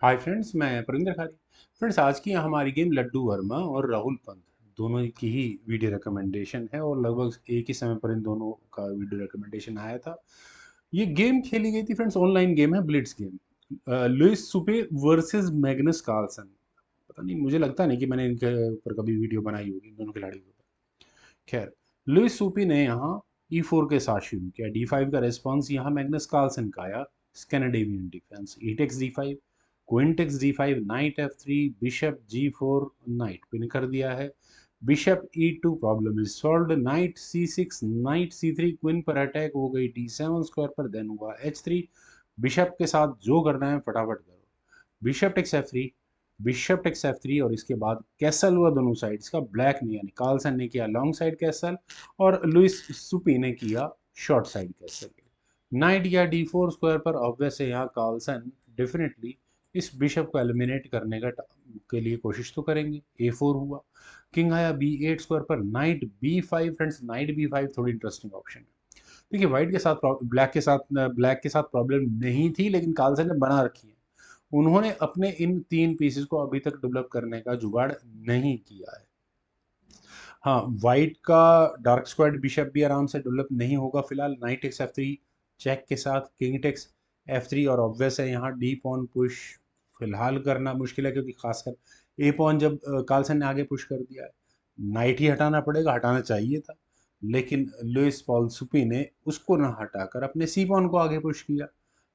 Hi friends, मैं परिंदर खारी। Friends, आज की हमारी गेम लड्डू वर्मा और राहुल पंत दोनों की ही वीडियो रिकमेंडेशन है और लगभग एक ही समय पर इन दोनों का वीडियो रिकमेंडेशन आया था। ये गेम खेली गई थी फ्रेंड्स, ऑनलाइन गेम है, blitz game. Luis Supi versus Magnus Carlsen. पता नहीं, मुझे लगता नहीं कि मैंने इनके ऊपर कभी वीडियो बनाई होगी, इन दोनों खिलाड़ियों के ऊपर। खैर, लुइस सुपी ने यहाँ E4 के साथ शुरू किया। D5 का रेस्पॉन्स यहाँ मैग्नस कार्लसन का आया। Scandinavian defence, E takes D5, queen takes D5, knight F3, bishop G4, knight pin कर दिया है। Bishop E2, problem is solved. Knight C6, knight C3, queen पर अटैक हो गई D7 स्क्वायर पर, देन हुआ H3। बिशप के साथ जो करना है फटाफट करो। Bishop takes F3, bishop takes F3 और इसके बाद कैसल हुआ दोनों साइड्स का। ब्लैक ने यानी कार्लसन ने किया लॉन्ग साइड कैसल और लुइस सुपी ने किया शॉर्ट साइड कैसल। नाइट या D4 स्क्वायर पर ऑब्वियस है, यहाँ कार्लसन डेफिनेटली इस बिशप को एलिमिनेट करने के लिए कोशिश तो करेंगे। A4 हुआ, किंग आया B8 स्क्वायर पर, night B5। Friends, night B5 थोड़ी इंटरेस्टिंग ऑप्शन है। देखिए, वाइट के साथ ब्लैक के साथ प्रॉब्लम नहीं थी, लेकिन कार्लसन ने बना रखी है। उन्होंने अपने इन तीन पीसेस को अभी तक डेवलप करने का जुगाड़ नहीं किया है। हाँ, वाइट का डार्क स्क्वाड बिशप भी आराम से डेवलप नहीं होगा फिलहाल। नाइट टेक्स F3 चेक के साथ, किंग टेक्स F3 और ऑब्वियस है यहाँ डी पॉन पुश फिलहाल करना मुश्किल है, क्योंकि खासकर ए पॉन जब कार्लसन ने आगे पुश कर दिया है, नाइट ही हटाना पड़ेगा, हटाना चाहिए था। लेकिन लुइस पॉल सुपी ने उसको ना हटाकर अपने सी पॉन को आगे पुश किया।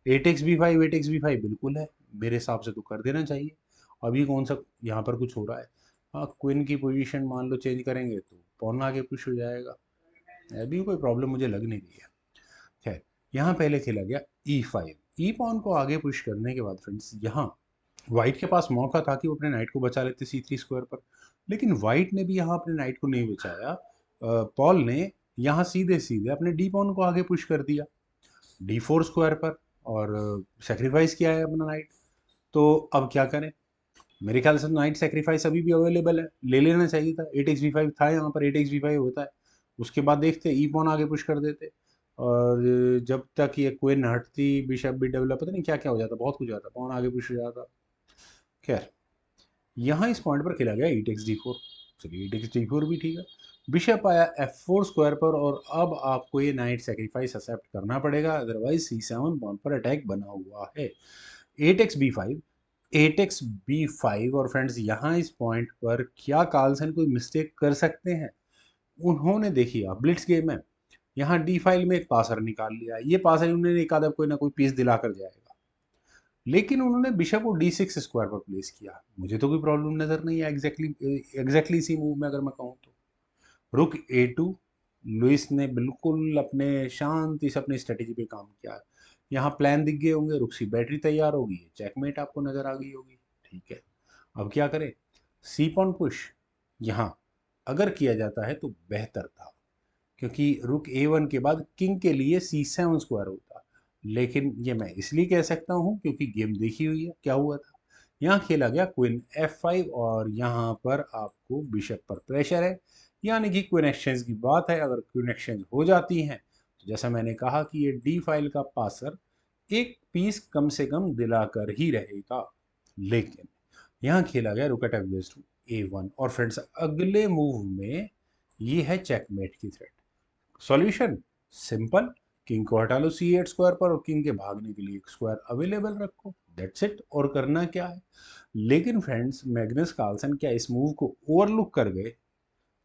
ए टेक्स बी फाइव बिल्कुल है, मेरे हिसाब से तो कर देना चाहिए। अभी कौन सा यहाँ पर कुछ हो रहा है? हाँ, क्वीन की पोजीशन मान लो चेंज करेंगे तो पॉन आगे पुश हो जाएगा। अभी कोई प्रॉब्लम मुझे लग नहीं रही है। खैर, यहाँ पहले खेला गया E5। ई पॉन को आगे पुश करने के बाद फ्रेंड्स, यहाँ व्हाइट के पास मौका था कि वो अपने नाइट को बचा लेते C3 स्क्वायर पर, लेकिन व्हाइट ने भी यहाँ अपने नाइट को नहीं बचाया। पॉल ने यहाँ सीधे सीधे अपने डी पॉन को आगे पुश कर दिया D4 स्क्वायर पर और सेक्रीफाइस किया है अपना नाइट। तो अब क्या करें? मेरे ख्याल से नाइट सेक्रीफाइस अभी भी अवेलेबल है, ले लेना चाहिए था। ए टेक्स B5 था, यहाँ पर ए टेक्स B5 होता है। उसके बाद देखते ई पॉन आगे पुश कर देते और जब तक ये क्वीन हटती बिशप भी डेवलप, पता नहीं क्या क्या हो जाता, बहुत कुछ जाता, पॉन आगे पुश हो जाता। खैर, यहाँ इस पॉइंट पर खेला गया ई टेक्स D4। चलिए, ई टेक्स D4 भी ठीक है। बिशप आया F4 स्क्वायर पर और अब आपको ये नाइट सेक्रीफाइस एक्सेप्ट करना पड़ेगा, अदरवाइज C7 पॉन पर अटैक बना हुआ है। ए टेक्स B5, ए टेक्स B5 और फ्रेंड्स, यहाँ इस पॉइंट पर क्या कार्लसन कोई मिस्टेक कर सकते हैं? उन्होंने, देखिए, अब ब्लिट्स गेम है, यहाँ डी फाइल में एक पासर निकाल लिया। ये पासर उन्होंने एक आधा कोई ना कोई पीस दिलाकर जाएगा, लेकिन उन्होंने बिशप को D6 स्क्वायर पर प्लेस किया। मुझे तो कोई प्रॉब्लम नजर नहीं है एग्जैक्टली इसी मूव में, अगर मैं कहूँ तो। रुक A2, लुइस ने बिल्कुल अपने शांति से अपनी स्ट्रेटेजी पे काम किया। यहाँ प्लान दिख गए होंगे, रुक सी बैटरी तैयार होगी, चेकमेट आपको नजर आ गई होगी। ठीक है, अब क्या करें? सी पॉन पुश यहाँ अगर किया जाता है तो बेहतर था, क्योंकि रुक A1 के बाद किंग के लिए C7 स्क्वायर होता। लेकिन ये मैं इसलिए कह सकता हूँ क्योंकि गेम देखी हुई है क्या हुआ था। यहाँ खेला गया क्वीन F5 और यहाँ पर आपको बिशप पर प्रेशर है, यानी कि क्वीन एक्सचेंज की बात है। अगर क्वीन एक्सचेंज हो जाती है तो जैसा मैंने कहा कि ये डी फाइल का पासर एक पीस कम से कम दिलाकर ही रहेगा। लेकिन यहाँ खेला गया रुक एट A1 और फ्रेंड्स, अगले मूव में ये है चेकमेट की थ्रेट। सॉल्यूशन सिंपल, किंग को हटा लो C8 स्क्वायर पर और किंग के भागने के लिए एक स्क्वायर अवेलेबल रखो, दैट्स इट। और करना क्या है? लेकिन फ्रेंड्स, मैग्नस कार्लसन क्या इस मूव को ओवरलुक कर गए?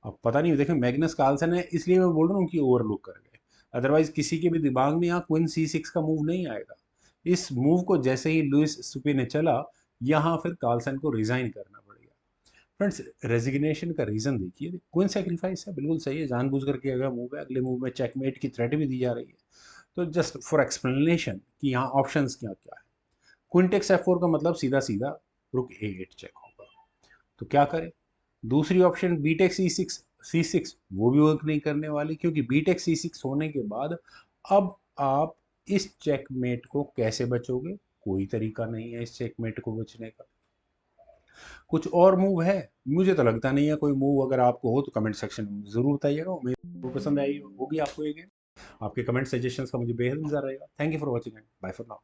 अब पता नहीं, देखें, मैग्नस कार्लसन है इसलिए मैं बोल रहा हूँ कि ओवरलुक कर गए, अदरवाइज किसी के भी दिमाग में यहाँ क्वीन C6 का मूव नहीं आएगा। इस मूव को जैसे ही लुइस सुपी ने चला, यहाँ फिर कार्लसन को रिजाइन करना पड़ेगा। फ्रेंड्स, रेजिग्नेशन का रीजन देखिए, क्वीन सेक्रीफाइस है, बिल्कुल सही है, जानबूझकर किया गया मूव है। अगले मूव में चेकमेट की थ्रेट भी दी जा रही है। तो जस्ट फॉर एक्सप्लेनेशन कि यहाँ ऑप्शंस क्या क्या है, क्वीन टेक्स F4 का मतलब सीधा सीधा रुक A8 चेक होगा। तो क्या करें? दूसरी ऑप्शन बी टेक्स C6, वो भी वर्क नहीं करने वाली, क्योंकि बी टेक्स C6 होने के बाद अब आप इस चेकमेट को कैसे बचोगे? कोई तरीका नहीं है इस चेकमेट को बचने का। कुछ और मूव है? मुझे तो लगता नहीं है कोई मूव। अगर आपको हो तो कमेंट सेक्शन में जरूर बताइएगा। उम्मीद है पसंद आई होगी आपको ये गेम। आपके कमेंट सजेशंस का मुझे बेहद इंतजार रहेगा। Thank you for watching and bye for now.